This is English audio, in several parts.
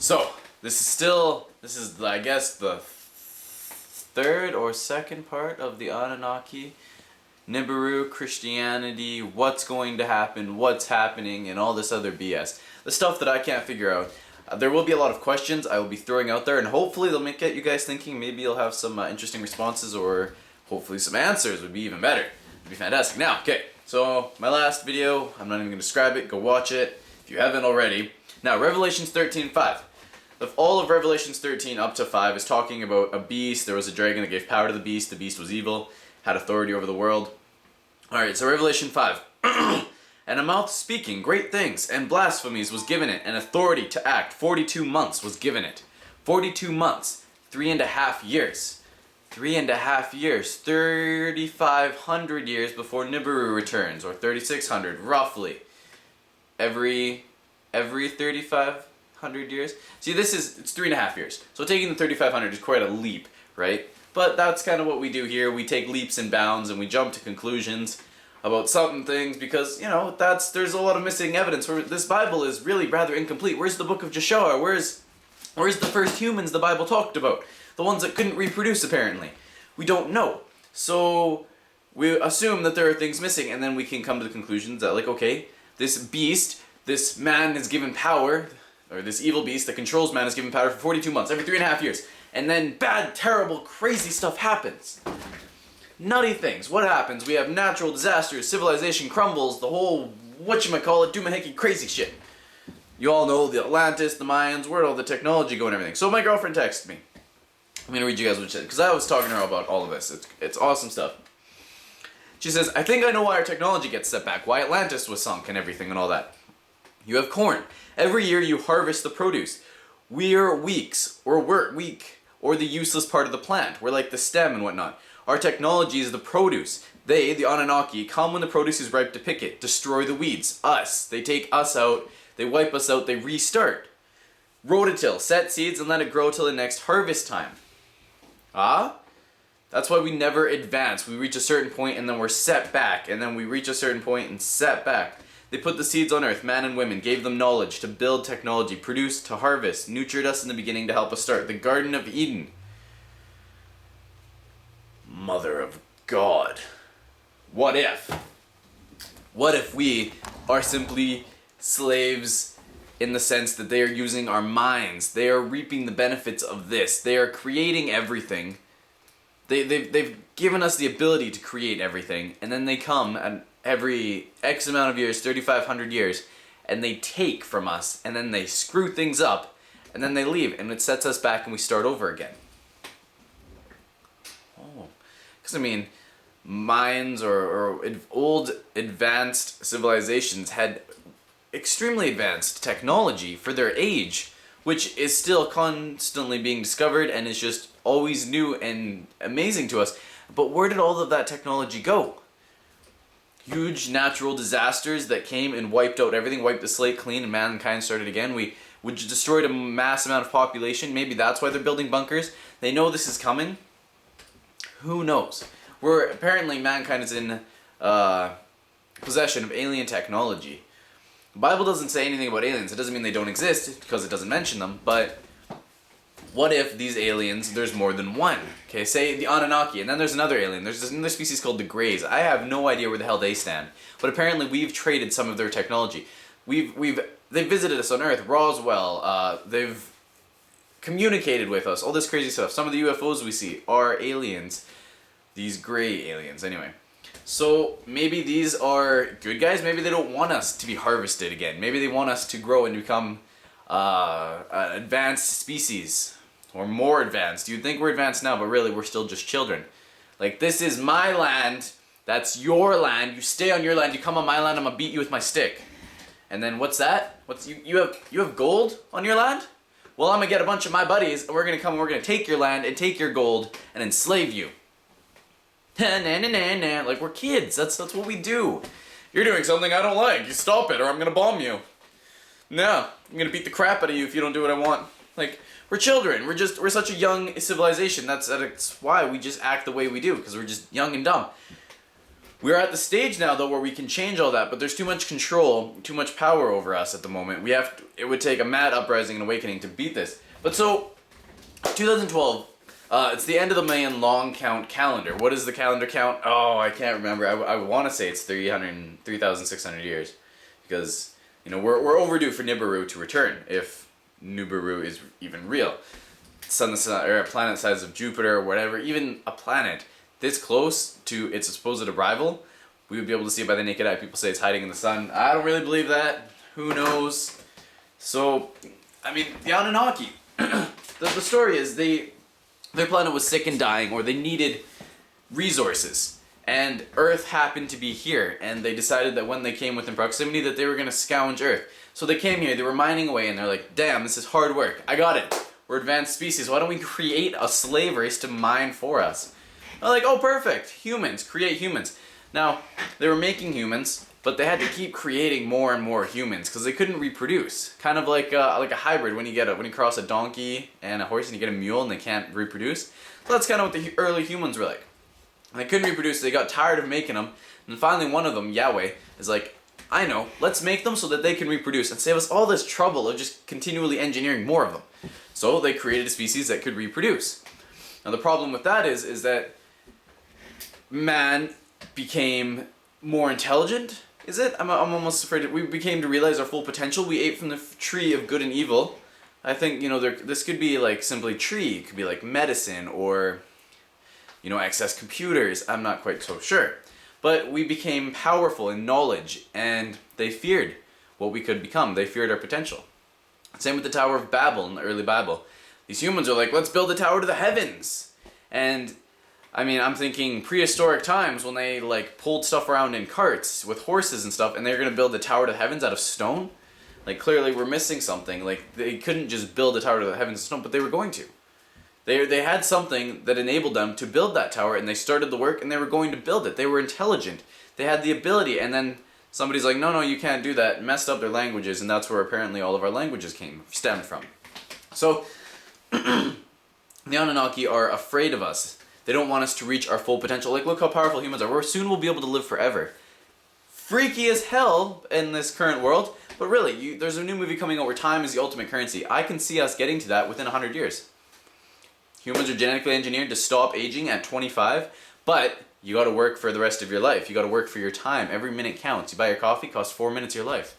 So, this is I guess the third or second part of the Anunnaki Niburu, Christianity, what's going to happen, what's happening, and all this other BS. The stuff that I can't figure out. There will be a lot of questions I will be throwing out there, and hopefully they'll get you guys thinking. Maybe you'll have some interesting responses, or hopefully some answers would be even better. It'd be fantastic. Now, okay, so my last video, I'm not even going to describe it. Go watch it if you haven't already. Now, Revelations 13:5. All of Revelations 13 up to 5 is talking about a beast. There was a dragon that gave power to the beast. The beast was evil, had authority over the world. Alright, so Revelation 5. And a mouth speaking great things and blasphemies was given it, and authority to act 42 months was given it. 42 months. 3.5 years. 3.5 years. 3,500 years before Nibiru returns, or 3,600, roughly. Every 3,500 years. See, it's 3.5 years. So taking the 3,500 is quite a leap, right? But that's kind of what we do here. We take leaps and bounds and we jump to conclusions about certain things because, you know, there's a lot of missing evidence. This Bible is really rather incomplete. Where's the book of Joshua? Where's the first humans the Bible talked about? The ones that couldn't reproduce, apparently. We don't know. So we assume that there are things missing, and then we can come to the conclusions that, like, okay, this beast, this man is given power, or this evil beast that controls man is given power for 42 months, every 3.5 years. And then bad, terrible, crazy stuff happens. Nutty things. What happens? We have natural disasters, civilization crumbles, the whole whatchamacallit, doomahickey crazy shit. You all know the Atlantis, the Mayans, where'd all the technology go and everything. So my girlfriend texted me. I'm gonna read you guys what she said, because I was talking to her about all of this. It's awesome stuff. She says, I think I know why our technology gets set back, why Atlantis was sunk and everything and all that. You have corn. Every year you harvest the produce. We're weeks, or we're weak, or the useless part of the plant. We're like the stem and whatnot. Our technology is the produce. They, the Anunnaki, come when the produce is ripe to pick it, destroy the weeds, us. They take us out, they wipe us out, they restart. Rototill, set seeds and let it grow till the next harvest time. Ah? That's why we never advance. We reach a certain point and then we're set back, and then we reach a certain point and set back. They put the seeds on earth, man and women, gave them knowledge to build technology, produce, to harvest, nurtured us in the beginning to help us start. The Garden of Eden. Mother of God. What if? What if we are simply slaves in the sense that they are using our minds? They are reaping the benefits of this. They are creating everything. They've given us the ability to create everything, and then they come and every X amount of years, 3,500 years, and they take from us, and then they screw things up, and then they leave, and it sets us back and we start over again. Oh. Because, I mean, Mayans or old advanced civilizations had extremely advanced technology for their age, which is still constantly being discovered and is just always new and amazing to us. But where did all of that technology go? Huge natural disasters that came and wiped out everything, wiped the slate clean, and mankind started again. We destroyed a mass amount of population. Maybe that's why they're building bunkers. They know this is coming. Who knows? Apparently mankind is in possession of alien technology. The Bible doesn't say anything about aliens. It doesn't mean they don't exist, because it doesn't mention them, but what if these aliens, there's more than one? Okay, say the Anunnaki, and then there's another alien. There's another species called the Greys. I have no idea where the hell they stand, but apparently we've traded some of their technology. They've visited us on Earth, Roswell, they've communicated with us, all this crazy stuff. Some of the UFOs we see are aliens. These gray aliens, anyway. So maybe these are good guys. Maybe they don't want us to be harvested again. Maybe they want us to grow and become an advanced species, or more advanced. You'd think we're advanced now, but really we're still just children. Like, this is my land, that's your land, you stay on your land, you come on my land, I'm gonna beat you with my stick. And then what's that? You have gold on your land? Well, I'm gonna get a bunch of my buddies, and we're gonna come and we're gonna take your land and take your gold and enslave you. Like, we're kids, that's what we do. You're doing something I don't like, you stop it or I'm gonna bomb you. No, I'm gonna beat the crap out of you if you don't do what I want. Like, we're children. We're such a young civilization. That's why we just act the way we do, because we're just young and dumb. We're at the stage now, though, where we can change all that, but there's too much control, too much power over us at the moment. It would take a mad uprising and awakening to beat this. But so, 2012, it's the end of the Mayan long count calendar. What is the calendar count? Oh, I can't remember. I want to say it's 3,600 years. Because, we're overdue for Nibiru to return, if Nibiru is even real. Sun, or a planet the size of Jupiter or whatever, even a planet this close to its supposed arrival, we would be able to see it by the naked eye. People say it's hiding in the sun. I don't really believe that. Who knows? So, the Anunnaki. the story is their planet was sick and dying, or they needed resources. And Earth happened to be here, and they decided that when they came within proximity that they were going to scourge Earth. So they came here, they were mining away, and they're like, damn, this is hard work. I got it. We're advanced species. Why don't we create a slave race to mine for us? They're like, oh, perfect. Humans. Create humans. Now, they were making humans, but they had to keep creating more and more humans because they couldn't reproduce. Kind of like a hybrid when you cross a donkey and a horse and you get a mule and they can't reproduce. So that's kind of what the early humans were like. They couldn't reproduce. They got tired of making them. And finally one of them, Yahweh, is like, I know, let's make them so that they can reproduce and save us all this trouble of just continually engineering more of them. So they created a species that could reproduce. Now the problem with that is that man became more intelligent, is it? I'm almost afraid we became to realize our full potential. We ate from the tree of good and evil. I think, this could be like simply tree. It could be like medicine or, excess computers. I'm not quite so sure. But we became powerful in knowledge, and they feared what we could become. They feared our potential. Same with the Tower of Babel in the early Bible. These humans are like, let's build a tower to the heavens. And I'm thinking prehistoric times when they pulled stuff around in carts with horses and stuff, and they're gonna build the tower to the heavens out of stone. Clearly we're missing something. They couldn't just build a tower to the heavens of stone, but they were going to. They had something that enabled them to build that tower, and they started the work, and they were going to build it. They were intelligent. They had the ability, and then somebody's like, no, you can't do that. Messed up their languages, and that's where apparently all of our languages stemmed from. So, the Anunnaki are afraid of us. They don't want us to reach our full potential. Look how powerful humans are. Soon we'll be able to live forever. Freaky as hell in this current world, but really, there's a new movie coming out where time is the ultimate currency. I can see us getting to that within 100 years. Humans are genetically engineered to stop aging at 25, but you gotta work for the rest of your life. You gotta work for your time. Every minute counts. You buy your coffee, it costs 4 minutes of your life.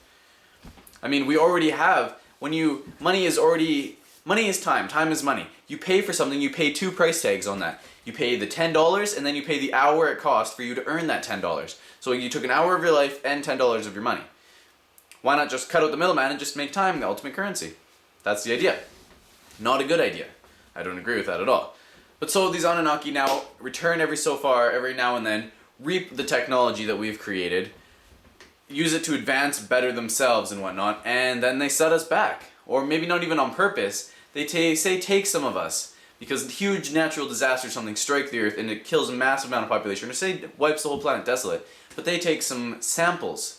We already have, money is time. Time is money. You pay for something, you pay 2 price tags on that. You pay the $10, and then you pay the hour it cost for you to earn that $10. So you took an hour of your life and $10 of your money. Why not just cut out the middleman and just make time the ultimate currency? That's the idea. Not a good idea. I don't agree with that at all. But so these Anunnaki now return every now and then, reap the technology that we've created, use it to advance better themselves and whatnot, and then they set us back. Or maybe not even on purpose. They say take some of us. Because huge natural disaster or something strike the Earth and it kills a massive amount of population, or say wipes the whole planet desolate. But they take some samples.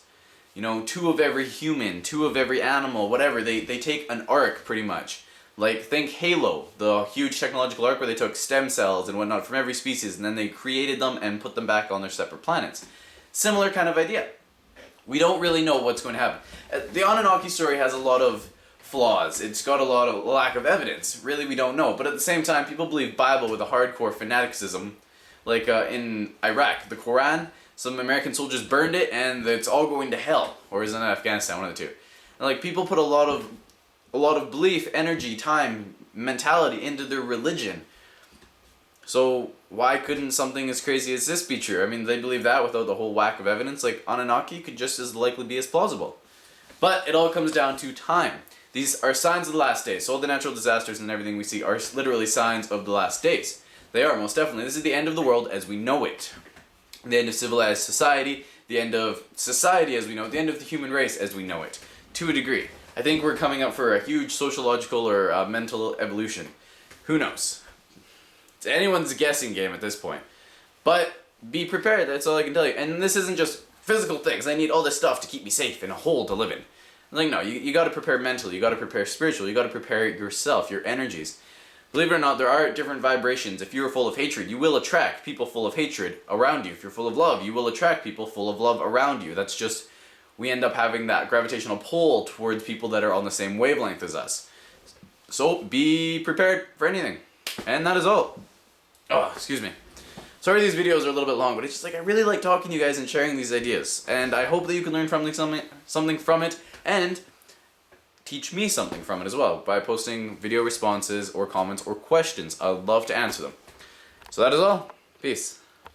2 of every human, 2 of every animal, whatever. They take an arc pretty much. Think Halo, the huge technological arc where they took stem cells and whatnot from every species and then they created them and put them back on their separate planets. Similar kind of idea. We don't really know what's going to happen. The Anunnaki story has a lot of flaws. It's got a lot of lack of evidence. Really, we don't know. But at the same time, people believe Bible with a hardcore fanaticism. In Iraq, the Quran, some American soldiers burned it and it's all going to hell. Or is it in Afghanistan, one of the two. And people put a lot of belief, energy, time, mentality into their religion. So why couldn't something as crazy as this be true? They believe that without the whole whack of evidence. Anunnaki could just as likely be as plausible. But it all comes down to time. These are signs of the last days. So all the natural disasters and everything we see are literally signs of the last days. They are, most definitely. This is the end of the world as we know it. The end of civilized society, the end of society as we know it, the end of the human race as we know it, to a degree. I think we're coming up for a huge sociological or mental evolution. Who knows? It's anyone's guessing game at this point. But be prepared, that's all I can tell you. And this isn't just physical things. I need all this stuff to keep me safe in a hole to live in. No, you got to prepare mentally, you got to prepare spiritually, you got to prepare yourself, your energies. Believe it or not, there are different vibrations. If you're full of hatred, you will attract people full of hatred around you. If you're full of love, you will attract people full of love around you. That's just, we end up having that gravitational pull towards people that are on the same wavelength as us. So be prepared for anything. And that is all. Oh, excuse me. Sorry these videos are a little bit long, but it's just like I really like talking to you guys and sharing these ideas. And I hope that you can learn something from it and teach me something from it as well by posting video responses or comments or questions. I'd love to answer them. So that is all. Peace.